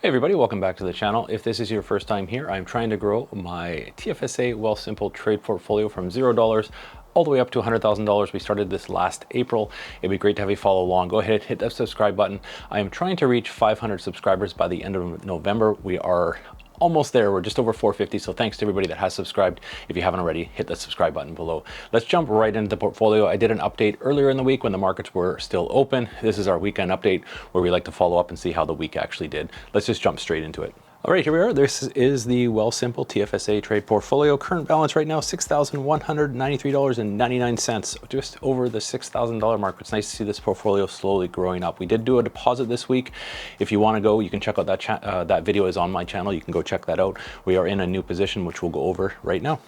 Hey everybody, welcome back to the channel. If this is your first time here, I'm trying to grow my TFSA Wealthsimple trade portfolio from $0 all the way up to $100,000. We started this last April. It'd be great to have you follow along. Go ahead, hit that subscribe button. I am trying to reach 500 subscribers by the end of November. We are almost there. We're just over 450. So thanks to everybody that has subscribed. If you haven't already, hit the subscribe button below. Let's jump right into the portfolio. I did an update earlier in the week when the markets were still open. This is our weekend update where we like to follow up and see how the week actually did. Let's just jump straight into it. All right, here we are. This is the Wealthsimple TFSA trade portfolio. Current balance right now, $6,193.99, just over the $6,000 mark. It's nice to see this portfolio slowly growing up. We did do a deposit this week. If you want to go, you can check out that video is on my channel. You can go check that out. We are in a new position, which we'll go over right now.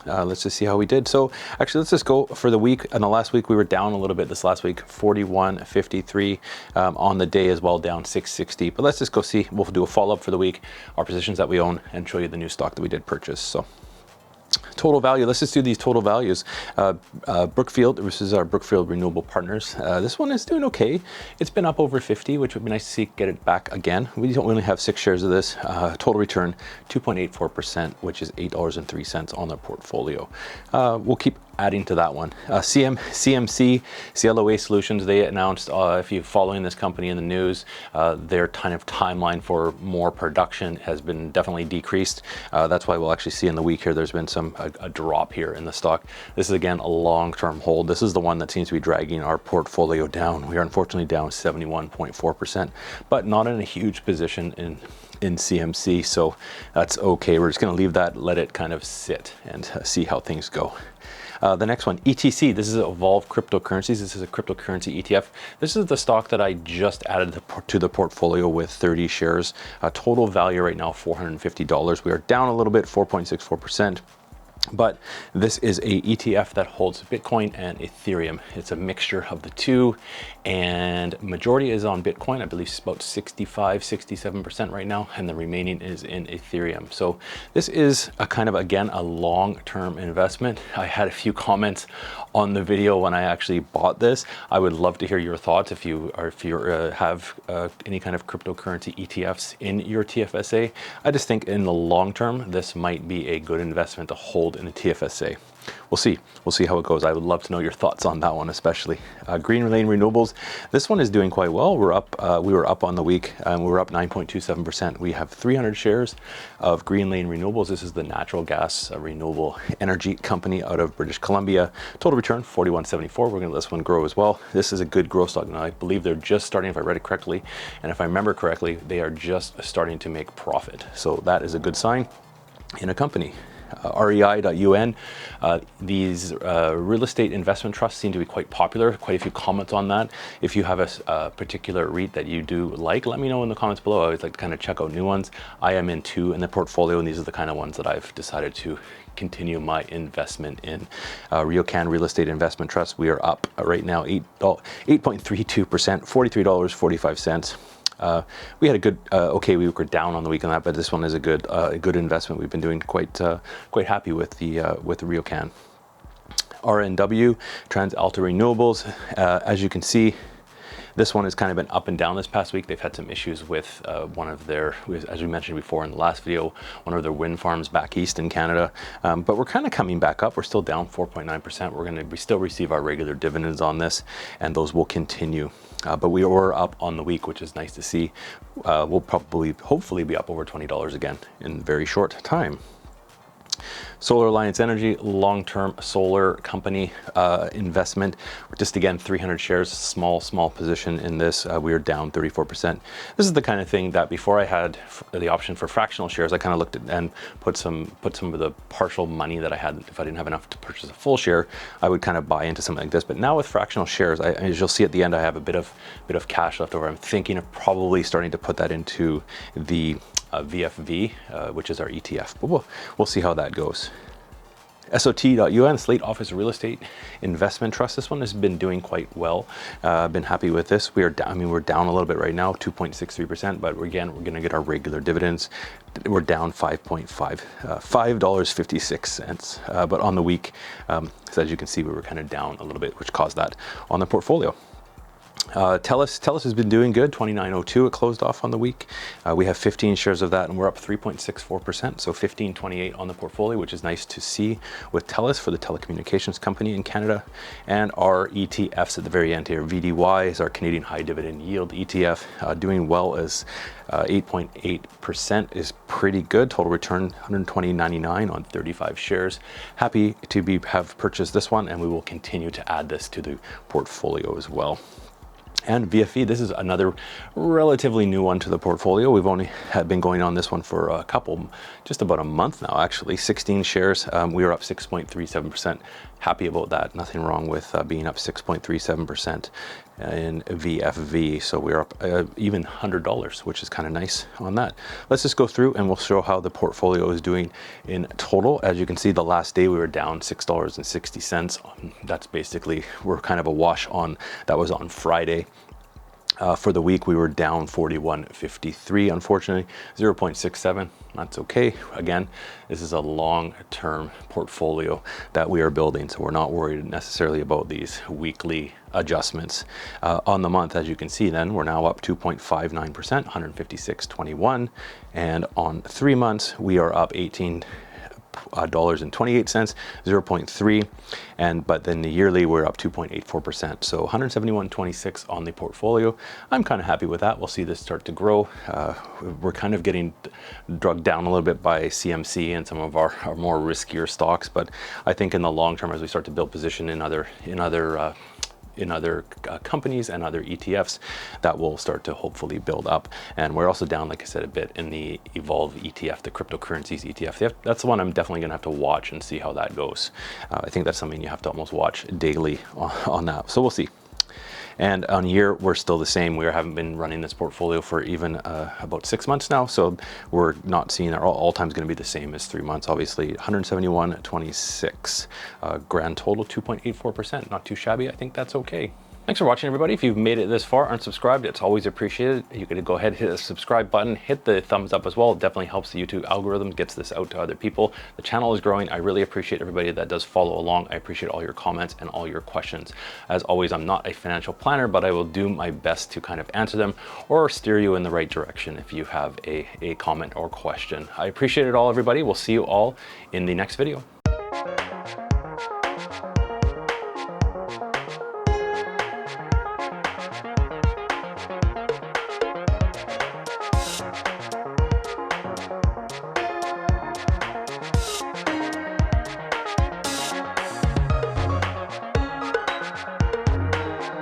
Let's just see how we did. So actually, let's just go for the week. And the last week we were down a little bit. This last week, 41.53 on the day as well, down 660. But let's just go see. We'll do a follow-up for the week, our positions that we own, and show you the new stock that we did purchase. So total value, let's just do these total values. Brookfield, this is our Brookfield Renewable Partners. This one is doing okay. It's been up over 50, which would be nice to see get it back again. We don't only have 6 shares of this. Total return 2.84%, which is $8.03 on the portfolio. We'll keep adding to that one. CMC, Cielo Waste Solutions, they announced, if you're following this company in the news, their kind of timeline for more production has been definitely decreased. That's why we'll actually see in the week here, there's been a drop here in the stock. This is again a long-term hold. This is the one that seems to be dragging our portfolio down. We are unfortunately down 71.4%, but not in a huge position in CMC, so that's okay. We're just going to leave that, let it kind of sit and see how things go. The next one, ETC, this is Evolve Cryptocurrencies. This is a cryptocurrency ETF. This is the stock that I just added to the portfolio with 30 shares. Total value right now, $450. We are down a little bit, 4.64%. But this is a ETF that holds Bitcoin and Ethereum. It's a mixture of the two, and majority is on Bitcoin. I believe it's about 65-67% right now, and the remaining is in Ethereum. So this is a kind of, again, a long-term investment. I had a few comments on the video when I actually bought this. I would love to hear your thoughts if you have any kind of cryptocurrency ETFs in your TFSA. I just think in the long term, this might be a good investment to hold in a TFSA. We'll see how it goes. I would love to know your thoughts on that one, especially. Greenlane Renewables, this one is doing quite well. We're up, we were up on the week, and we were up 9.27%. We have 300 shares of Greenlane Renewables. This is the natural gas renewable energy company out of British Columbia. Total return 41.74. We're going to let this one grow as well. This is a good growth stock. Now I believe they're just starting, if I read it correctly, and if I remember correctly, they are just starting to make profit. So that is a good sign in a company. REI.UN. These real estate investment trusts seem to be quite popular. Quite a few comments on that. If you have a particular REIT that you do like, let me know in the comments below. I always like to kind of check out new ones. I am in 2 in the portfolio, and these are the kind of ones that I've decided to continue my investment in. RioCan Real Estate Investment Trust, we are up right now 8.32%, $43.45. We had a good, okay, we were down on the week on that, but this one is a good investment. We've been doing quite happy with the RioCan. RNW, TransAlta Renewables, as you can see, this one has kind of been up and down this past week. They've had some issues with one of their, as we mentioned before in the last video, one of their wind farms back east in Canada. But we're kind of coming back up. We're still down 4.9%. We're going to still receive our regular dividends on this, and those will continue. But we were up on the week, which is nice to see. We'll probably, hopefully, be up over $20 again in a very short time. Solar Alliance Energy, long-term solar company investment. Just again, 300 shares, small position in this. We are down 34%. This is the kind of thing that before I had the option for fractional shares, I kind of looked at and put some of the partial money that I had. If I didn't have enough to purchase a full share, I would kind of buy into something like this. But now with fractional shares, as you'll see at the end, I have a bit of cash left over. I'm thinking of probably starting to put that into the VFV, which is our ETF, but we'll see how that goes. SOT.UN, Slate Office Real Estate Investment Trust. This one has been doing quite well. Been happy with this. We are down, I mean, we're down a little bit right now, 2.63%, but again, we're going to get our regular dividends. We're down $5.56, but on the week, so as you can see, we were kind of down a little bit, which caused that on the portfolio. Telus has been doing good, 29.02 it closed off on the week. We have 15 shares of that and we're up 3.64%, so 15.28 on the portfolio, which is nice to see with Telus for the telecommunications company in Canada. And our ETFs at the very end here, VDY is our Canadian High Dividend Yield ETF, doing well as 8.8% is pretty good. Total return 120.99 on 35 shares. Happy to have purchased this one, and we will continue to add this to the portfolio as well. And VFE, this is another relatively new one to the portfolio. We've only been going on this one for just about a month now, actually. 16 shares, we are up 6.37%. Happy about that. Nothing wrong with being up 6.37% in VFV. So we're up even $100, which is kind of nice on that. Let's just go through and we'll show how the portfolio is doing in total. As you can see, the last day we were down $6.60. That's basically, we're kind of a wash on, that was on Friday. For the week, we were down 41.53, unfortunately, 0.67. That's okay. Again, this is a long-term portfolio that we are building, so we're not worried necessarily about these weekly adjustments. On the month, as you can see, then we're now up 2.59%, 156.21, and on 3 months, we are up $18.28, 0.3, but then the yearly we're up 2.84%, so 171.26 on the portfolio. I'm kind of happy with that. We'll see this start to grow. We're kind of getting drugged down a little bit by CMC and some of our more riskier stocks, but I think in the long term, as we start to build position in other companies and other ETFs, that will start to hopefully build up. And we're also down, like I said, a bit in the Evolve ETF, the Cryptocurrencies ETF. That's the one I'm definitely gonna have to watch and see how that goes. I think that's something you have to almost watch daily on that. So we'll see. And on year, we're still the same. We haven't been running this portfolio for even about 6 months now. So we're not seeing our all time's gonna be the same as 3 months, obviously. 171.26, grand total 2.84%, not too shabby. I think that's okay. Thanks for watching, everybody. If you've made it this far, unsubscribed, it's always appreciated. You can go ahead, hit the subscribe button, hit the thumbs up as well. It definitely helps the YouTube algorithm, gets this out to other people. The channel is growing. I really appreciate everybody that does follow along. I appreciate all your comments and all your questions. As always, I'm not a financial planner, but I will do my best to kind of answer them or steer you in the right direction if you have a comment or question. I appreciate it all, everybody. We'll see you all in the next video.